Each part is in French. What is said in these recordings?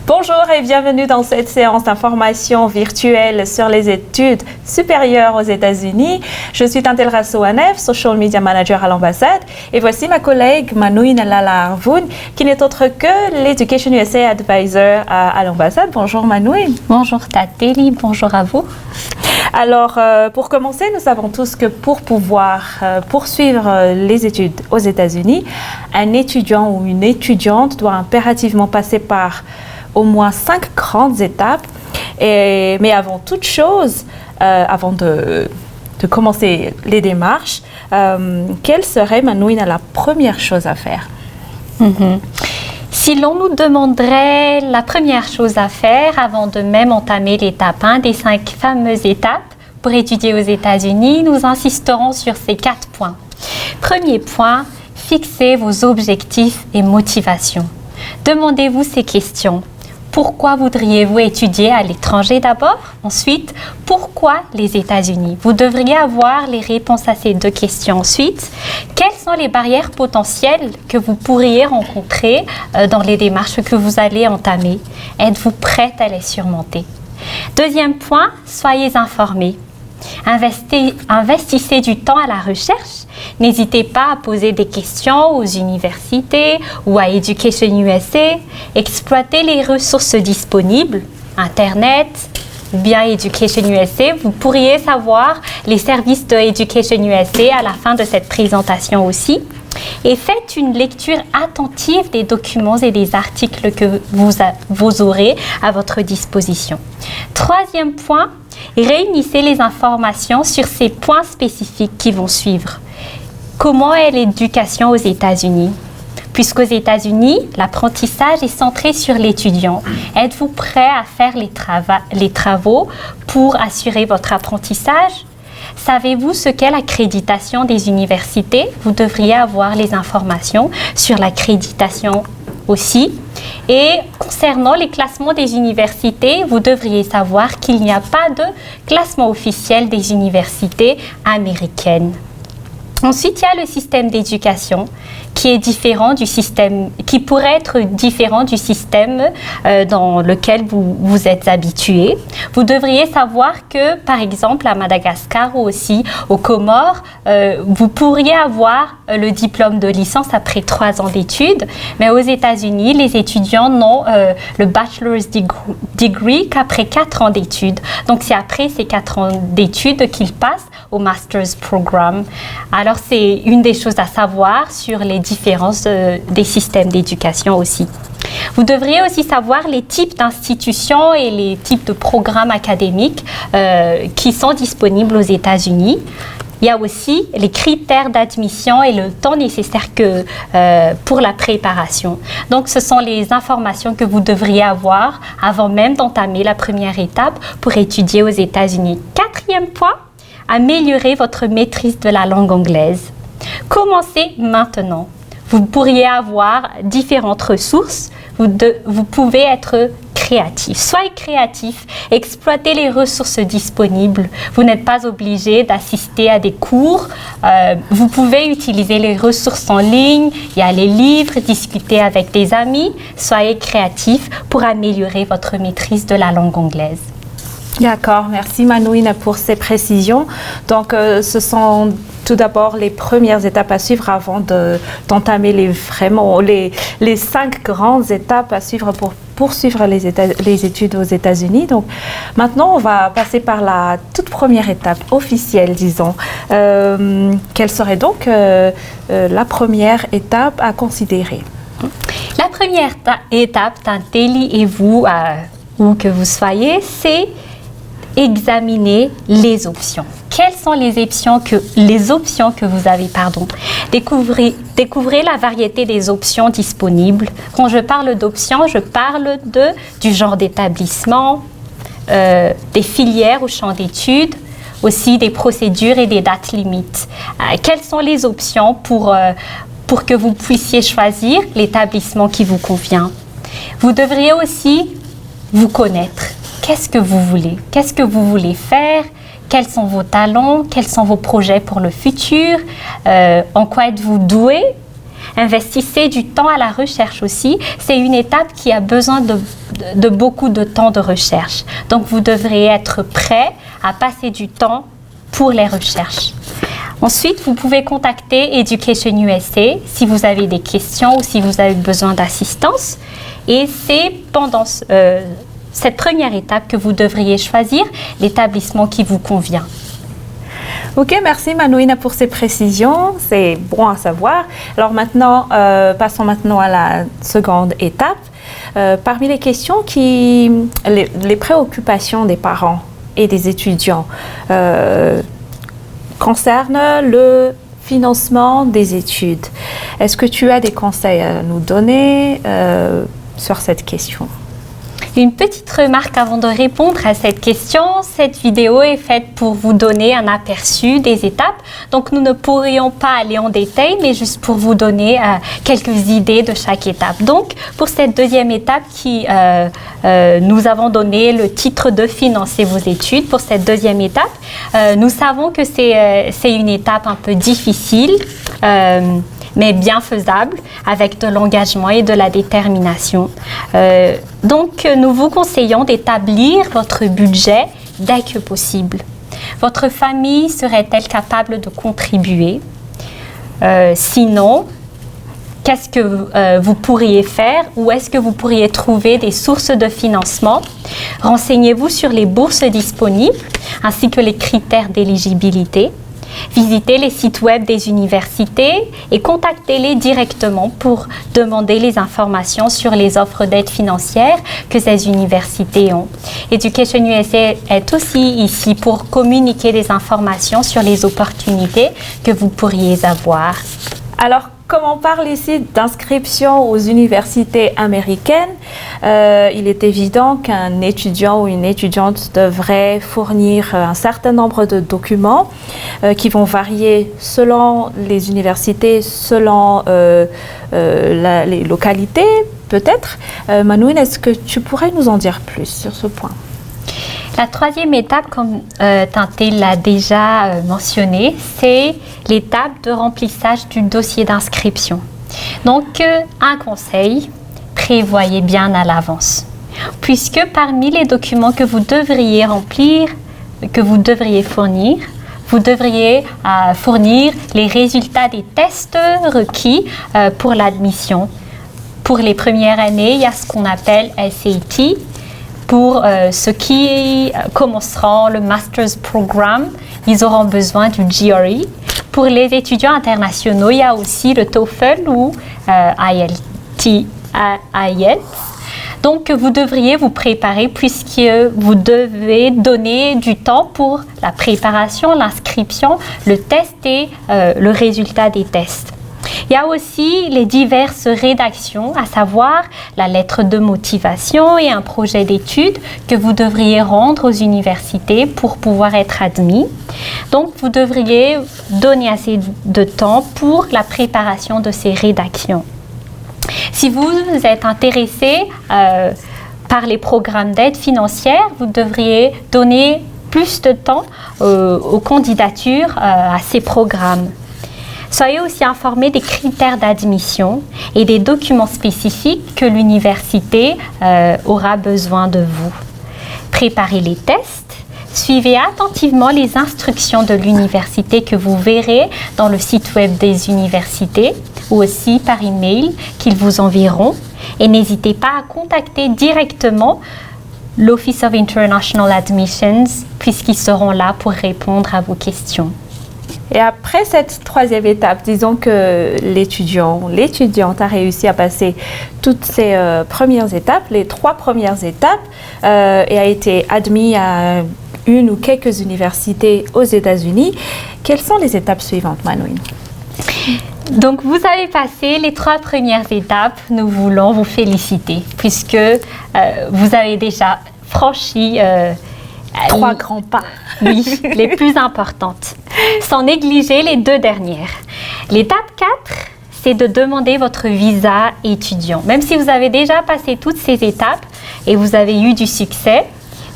Bonjour et bienvenue dans cette séance d'information virtuelle sur les études supérieures aux États-Unis. Je suis Tantel Rassouanef, Social Media Manager à l'ambassade, et voici ma collègue Manouine Lala Arvoun, qui n'est autre que l'Education USA Advisor à l'ambassade. Bonjour Manouine. Bonjour Tateli, bonjour à vous. Alors, pour commencer, nous savons tous que pour pouvoir poursuivre les études aux États-Unis, un étudiant ou une étudiante doit impérativement passer par au moins 5 grandes étapes. Mais avant toute chose, avant de commencer les démarches, quelle serait, Manouine, la première chose à faire? Si l'on nous demanderait la première chose à faire avant de même entamer l'étape 1 des 5 fameuses étapes pour étudier aux États-Unis, nous insisterons sur ces 4 points. Premier point, fixez vos objectifs et motivations. Demandez-vous ces questions. Pourquoi voudriez-vous étudier à l'étranger d'abord? Ensuite, pourquoi les États-Unis? Vous devriez avoir les réponses à ces 2 questions. Ensuite, quelles sont les barrières potentielles que vous pourriez rencontrer dans les démarches que vous allez entamer? Êtes-vous prête à les surmonter? Deuxième point, soyez informés. Investissez du temps à la recherche. N'hésitez pas à poser des questions aux universités ou à Education USA. Exploitez les ressources disponibles, Internet ou bien Education USA. Vous pourriez savoir les services de Education USA à la fin de cette présentation aussi. Et faites une lecture attentive des documents et des articles que vous aurez à votre disposition. Troisième point, réunissez les informations sur ces points spécifiques qui vont suivre. Comment est l'éducation aux États-Unis? Puisqu'aux États-Unis, l'apprentissage est centré sur l'étudiant. Êtes-vous prêt à faire les travaux pour assurer votre apprentissage? Savez-vous ce qu'est l'accréditation des universités? Vous devriez avoir les informations sur l'accréditation aussi. Et concernant les classements des universités, vous devriez savoir qu'il n'y a pas de classement officiel des universités américaines. Ensuite, il y a le système d'éducation qui est différent du système, qui pourrait être différent du système dans lequel vous êtes habitué. Vous devriez savoir que, par exemple, à Madagascar ou aussi aux Comores, vous pourriez avoir le diplôme de licence après 3 ans d'études, mais aux États-Unis, les étudiants n'ont le bachelor's degree qu'après 4 ans d'études. Donc, c'est après ces 4 ans d'études qu'ils passent au master's program. Alors, c'est une des choses à savoir sur les différences des systèmes d'éducation aussi. Vous devriez aussi savoir les types d'institutions et les types de programmes académiques qui sont disponibles aux États-Unis. Il y a aussi les critères d'admission et le temps nécessaire pour la préparation. Donc, ce sont les informations que vous devriez avoir avant même d'entamer la première étape pour étudier aux États-Unis. Quatrième point, améliorer votre maîtrise de la langue anglaise. Commencez maintenant. Vous pourriez avoir différentes ressources. Vous pouvez être créatif. Soyez créatif. Exploitez les ressources disponibles. Vous n'êtes pas obligé d'assister à des cours. Vous pouvez utiliser les ressources en ligne. Il y a les livres, discuter avec des amis. Soyez créatif pour améliorer votre maîtrise de la langue anglaise. D'accord, merci Manouine pour ces précisions. Donc, ce sont tout d'abord les premières étapes à suivre avant d'entamer les 5 grandes étapes à suivre pour poursuivre les études aux États-Unis. Donc, maintenant, on va passer par la toute première étape officielle, disons. Quelle serait donc la première étape à considérer? La première étape, Tantelli et vous, où que vous soyez, c'est examiner les options. Quelles sont les options que vous avez, Découvrez la variété des options disponibles. Quand je parle d'options, je parle du genre d'établissement, des filières ou champs d'études, aussi des procédures et des dates limites. Quelles sont les options pour que vous puissiez choisir l'établissement qui vous convient? Vous devriez aussi vous connaître. Qu'est-ce que vous voulez? Qu'est-ce que vous voulez faire? Quels sont vos talents? Quels sont vos projets pour le futur? En quoi êtes-vous doué? Investissez du temps à la recherche aussi. C'est une étape qui a besoin de beaucoup de temps de recherche. Donc, vous devriez être prêt à passer du temps pour les recherches. Ensuite, vous pouvez contacter Education USA si vous avez des questions ou si vous avez besoin d'assistance. Et c'est pendant cette première étape que vous devriez choisir l'établissement qui vous convient. Ok, merci Manouina pour ces précisions, c'est bon à savoir. Alors maintenant, passons maintenant à la seconde étape. Parmi les questions les préoccupations des parents et des étudiants concernent le financement des études. Est-ce que tu as des conseils à nous donner sur cette question? Une petite remarque avant de répondre à cette question. Cette vidéo est faite pour vous donner un aperçu des étapes. Donc, nous ne pourrions pas aller en détail, mais juste pour vous donner quelques idées de chaque étape. Donc, pour cette deuxième étape nous avons donné le titre de financer vos études. Pour cette deuxième étape, nous savons que c'est une étape un peu difficile, mais bien faisable, avec de l'engagement et de la détermination. Donc, nous vous conseillons d'établir votre budget dès que possible. Votre famille serait-elle capable de contribuer? Sinon, qu'est-ce que vous pourriez faire? Où est-ce que vous pourriez trouver des sources de financement? Renseignez-vous sur les bourses disponibles, ainsi que les critères d'éligibilité. Visitez les sites web des universités et contactez-les directement pour demander les informations sur les offres d'aide financière que ces universités ont. Education USA est aussi ici pour communiquer des informations sur les opportunités que vous pourriez avoir. Alors, comme on parle ici d'inscription aux universités américaines, il est évident qu'un étudiant ou une étudiante devrait fournir un certain nombre de documents qui vont varier selon les universités, selon les localités peut-être. Manouine, est-ce que tu pourrais nous en dire plus sur ce point? La troisième étape, comme Tinté l'a déjà mentionné, c'est l'étape de remplissage du dossier d'inscription. Donc, un conseil, prévoyez bien à l'avance. Puisque parmi les documents que vous devriez remplir, que vous devriez fournir, vous devriez fournir les résultats des tests requis pour l'admission. Pour les premières années, il y a ce qu'on appelle SAT. Pour ceux qui commenceront le Master's Programme, ils auront besoin du GRE. Pour les étudiants internationaux, il y a aussi le TOEFL ou IELTS. Donc, vous devriez vous préparer puisque vous devez donner du temps pour la préparation, l'inscription, le test et le résultat des tests. Il y a aussi les diverses rédactions, à savoir la lettre de motivation et un projet d'études que vous devriez rendre aux universités pour pouvoir être admis. Donc, vous devriez donner assez de temps pour la préparation de ces rédactions. Si vous êtes intéressé par les programmes d'aide financière, vous devriez donner plus de temps aux candidatures à ces programmes. Soyez aussi informés des critères d'admission et des documents spécifiques que l'université aura besoin de vous. Préparez les tests, suivez attentivement les instructions de l'université que vous verrez dans le site web des universités ou aussi par email qu'ils vous enverront et n'hésitez pas à contacter directement l'Office of International Admissions puisqu'ils seront là pour répondre à vos questions. Et après cette troisième étape, disons que l'étudiant ou l'étudiante a réussi à passer toutes ces premières étapes, les 3 premières étapes, et a été admis à une ou quelques universités aux États-Unis. Quelles sont les étapes suivantes, Manouine? Donc, vous avez passé les 3 premières étapes. Nous voulons vous féliciter puisque vous avez déjà franchi 3 grands pas. Oui, les plus importantes, sans négliger les 2 dernières. L'étape 4, c'est de demander votre visa étudiant. Même si vous avez déjà passé toutes ces étapes et vous avez eu du succès,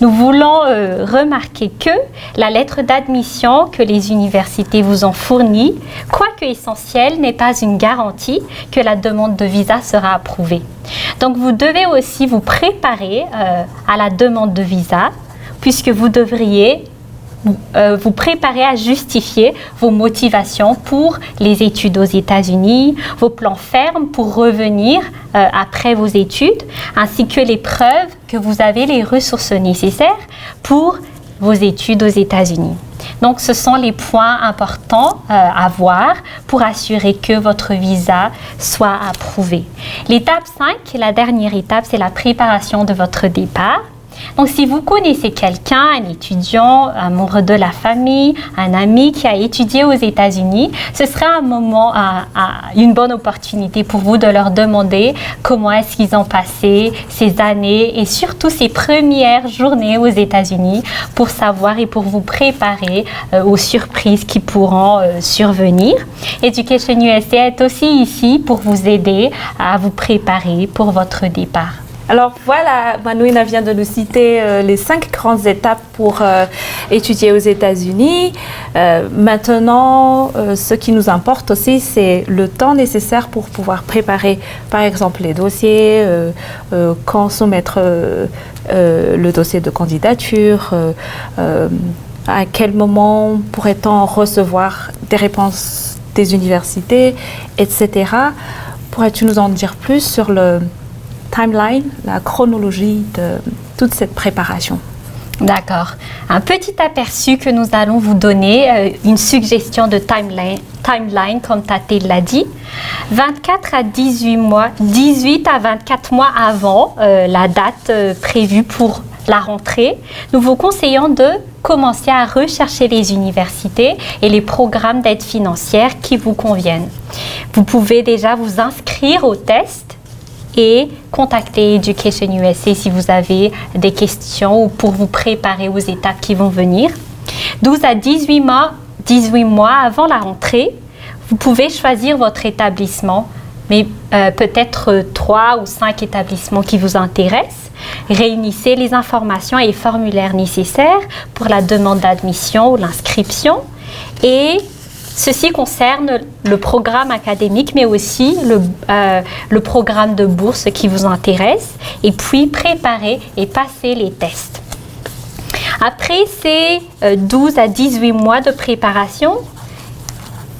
Nous voulons remarquer que la lettre d'admission que les universités vous ont fournie, quoique essentielle, n'est pas une garantie que la demande de visa sera approuvée. Donc, vous devez aussi vous préparer à la demande de visa, puisque vous devriez vous préparer à justifier vos motivations pour les études aux États-Unis, vos plans fermes pour revenir après vos études, ainsi que les preuves que vous avez les ressources nécessaires pour vos études aux États-Unis. Donc, ce sont les points importants à voir pour assurer que votre visa soit approuvé. L'étape 5, la dernière étape, c'est la préparation de votre départ. Donc, si vous connaissez quelqu'un, un étudiant, un membre de la famille, un ami qui a étudié aux États-Unis, ce sera un moment, une bonne opportunité pour vous de leur demander comment est-ce qu'ils ont passé ces années et surtout ces premières journées aux États-Unis pour savoir et pour vous préparer aux surprises qui pourront survenir. Education USA est aussi ici pour vous aider à vous préparer pour votre départ. Alors voilà, Manouina vient de nous citer les 5 grandes étapes pour étudier aux États-Unis. Maintenant, ce qui nous importe aussi, c'est le temps nécessaire pour pouvoir préparer, par exemple, les dossiers, quand soumettre le dossier de candidature, à quel moment pourrait-on recevoir des réponses des universités, etc. Pourrais-tu nous en dire plus sur le timeline, la chronologie de toute cette préparation? D'accord. Un petit aperçu que nous allons vous donner, une suggestion de timeline comme Tate l'a dit. 24 à 18 mois, 18 à 24 mois avant la date prévue pour la rentrée, nous vous conseillons de commencer à rechercher les universités et les programmes d'aide financière qui vous conviennent. Vous pouvez déjà vous inscrire au test et contacter Education USA si vous avez des questions ou pour vous préparer aux étapes qui vont venir. 12 à 18 mois avant la rentrée, vous pouvez choisir votre établissement, mais peut-être 3 ou 5 établissements qui vous intéressent. Réunissez les informations et formulaires nécessaires pour la demande d'admission ou l'inscription et ceci concerne le programme académique, mais aussi le programme de bourse qui vous intéresse, et puis préparer et passer les tests. Après ces 12 à 18 mois de préparation,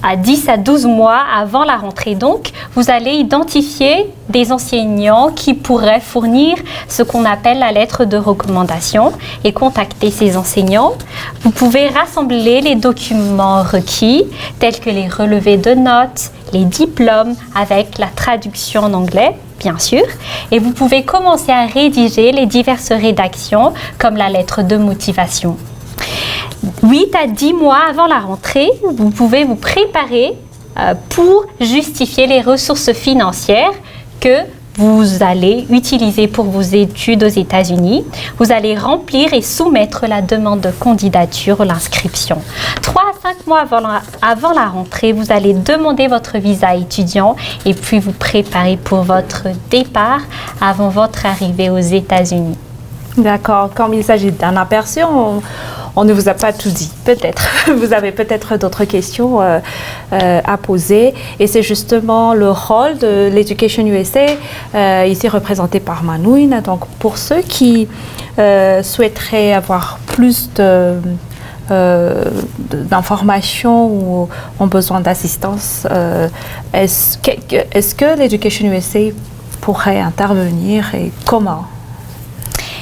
à 10 à 12 mois avant la rentrée donc, vous allez identifier des enseignants qui pourraient fournir ce qu'on appelle la lettre de recommandation et contacter ces enseignants. Vous pouvez rassembler les documents requis tels que les relevés de notes, les diplômes avec la traduction en anglais, bien sûr, et vous pouvez commencer à rédiger les diverses rédactions comme la lettre de motivation. 8 à 10 mois avant la rentrée, vous pouvez vous préparer pour justifier les ressources financières que vous allez utiliser pour vos études aux États-Unis. Vous allez remplir et soumettre la demande de candidature ou l'inscription. 3 à 5 mois avant la rentrée, vous allez demander votre visa étudiant et puis vous préparer pour votre départ avant votre arrivée aux États-Unis. D'accord. Comme il s'agit d'un aperçu, on ne vous a pas tout dit, peut-être. Vous avez peut-être d'autres questions à poser. Et c'est justement le rôle de l'Education USA, ici représenté par Manouina. Donc, pour ceux qui souhaiteraient avoir plus d'informations ou ont besoin d'assistance, est-ce que l'Education USA pourrait intervenir et comment?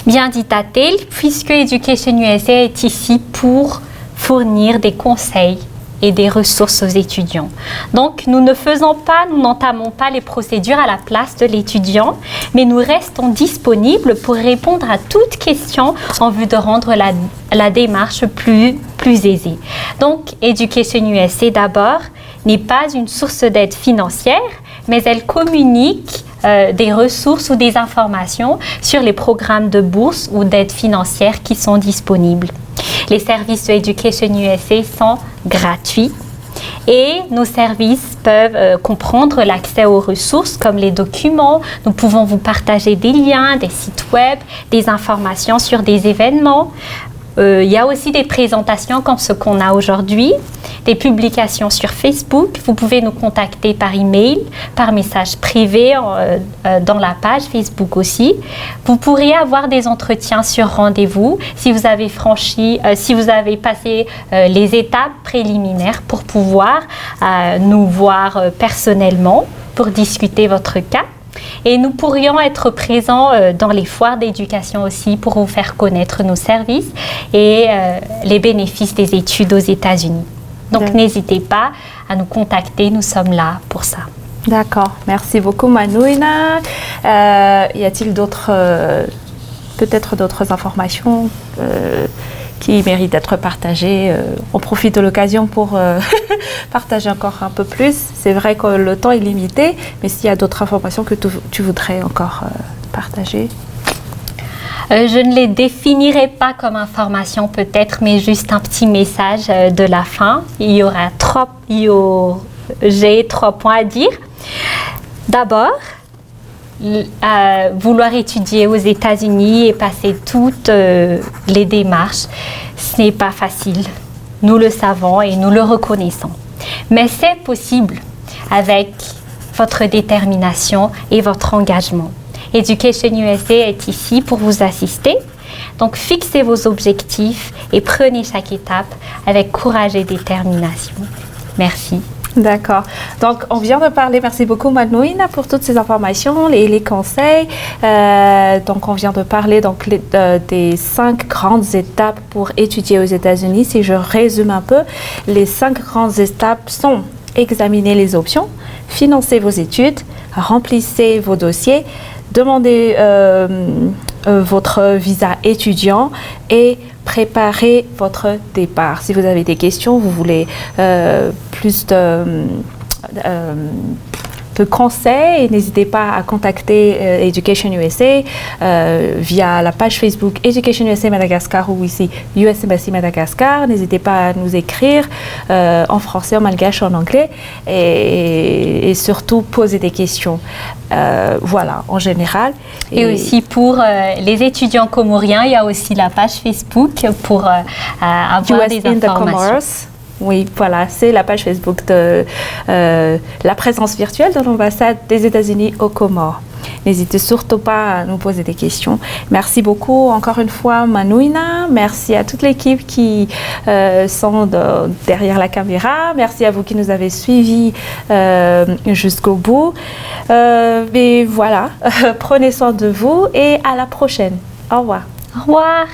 Bien dit Tatel, puisque Education USA est ici pour fournir des conseils et des ressources aux étudiants. Donc, nous n'entamons pas les procédures à la place de l'étudiant, mais nous restons disponibles pour répondre à toute question en vue de rendre la démarche plus aisée. Donc, Education USA d'abord n'est pas une source d'aide financière, mais elle communique des ressources ou des informations sur les programmes de bourse ou d'aide financière qui sont disponibles. Les services de Education USA sont gratuits Et nos services peuvent comprendre l'accès aux ressources comme les documents. Nous pouvons vous partager des liens, des sites web, des informations sur des événements. Il y a aussi des présentations comme ce qu'on a aujourd'hui, des publications sur Facebook. Vous pouvez nous contacter par email, par message privé dans la page Facebook aussi. Vous pourriez avoir des entretiens sur rendez-vous si vous avez passé les étapes préliminaires pour pouvoir nous voir personnellement pour discuter votre cas. Et nous pourrions être présents dans les foires d'éducation aussi pour vous faire connaître nos services et les bénéfices des études aux États-Unis. Donc, n'hésitez pas à nous contacter, nous sommes là pour ça. D'accord, merci beaucoup Manouina. Y a-t-il peut-être d'autres informations qui méritent d'être partagées? On profite de l'occasion pour partager encore un peu plus. C'est vrai que le temps est limité, mais s'il y a d'autres informations que tu voudrais encore partager? Je ne les définirai pas comme information peut-être, mais juste un petit message de la fin. J'ai 3 points à dire. D'abord, vouloir étudier aux États-Unis et passer toutes les démarches, ce n'est pas facile. Nous le savons et nous le reconnaissons. Mais c'est possible avec votre détermination et votre engagement. Education USA est ici pour vous assister. Donc, fixez vos objectifs et prenez chaque étape avec courage et détermination. Merci. D'accord. Donc, on vient de parler, merci beaucoup Manouina pour toutes ces informations et les conseils. Donc, on vient de parler des 5 grandes étapes pour étudier aux États-Unis. Si je résume un peu, les 5 grandes étapes sont examiner les options, financer vos études, remplissez vos dossiers, demandez votre visa étudiant et préparez votre départ. Si vous avez des questions, vous voulez plus de conseils, n'hésitez pas à contacter Education USA via la page Facebook Education USA Madagascar ou ici US Embassy Madagascar. N'hésitez pas à nous écrire en français, en malgache, en anglais et surtout poser des questions. Voilà, en général. Et aussi pour les étudiants comoriens, il y a aussi la page Facebook pour avoir US des in the informations. Comoros. Oui, voilà, c'est la page Facebook de la présence virtuelle de l'ambassade des États-Unis aux Comores. N'hésitez surtout pas à nous poser des questions. Merci beaucoup encore une fois Manouina. Merci à toute l'équipe qui sont derrière la caméra. Merci à vous qui nous avez suivis jusqu'au bout. Mais voilà, prenez soin de vous et à la prochaine. Au revoir. Au revoir.